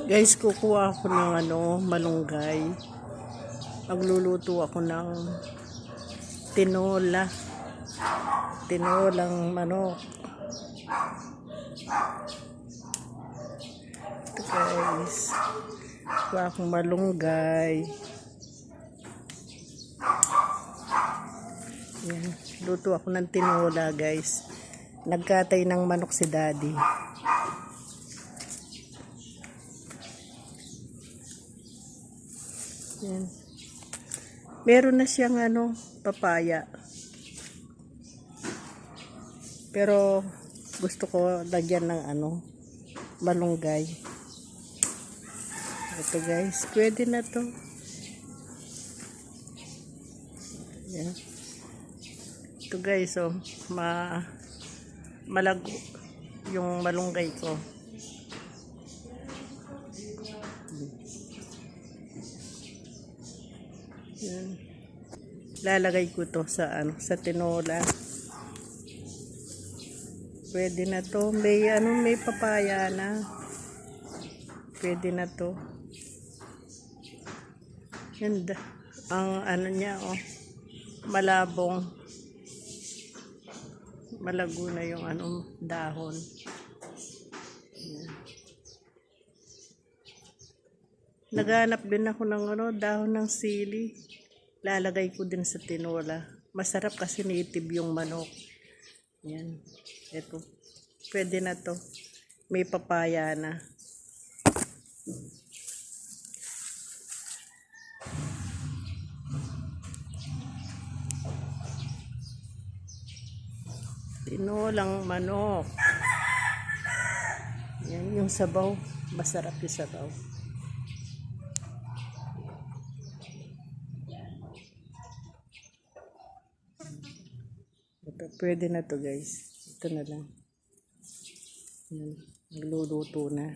Guys, kukuha ako ng malunggay. Magluluto ako ng tinola. Tinolang manok. Ito guys. Kuha akong malunggay. Yan. Luto ako ng tinola guys. Nagkatay ng manok si daddy. Yan. Meron na siyang papaya. Pero gusto ko lagyan ng malunggay. Ito guys, pwede na to. Yan. Ito guys, malago yung malunggay ko. Yan. Lalagay ko to sa sa tinola. Pwede na to. May papaya na. Pwede na to. Yan. Ang niya malabong. Malago na yung dahon. Yan. Naghanap din ako ng dahon ng sili. Lalagay ko din sa tinola. Masarap kasi native yung manok. Yan. Ito. Pwede na to. May papaya na. Tinolang manok. Yan yung sabaw. Masarap yung sabaw. Ito, pwede na to guys. Ito na lang. Yan. Nagluluto na.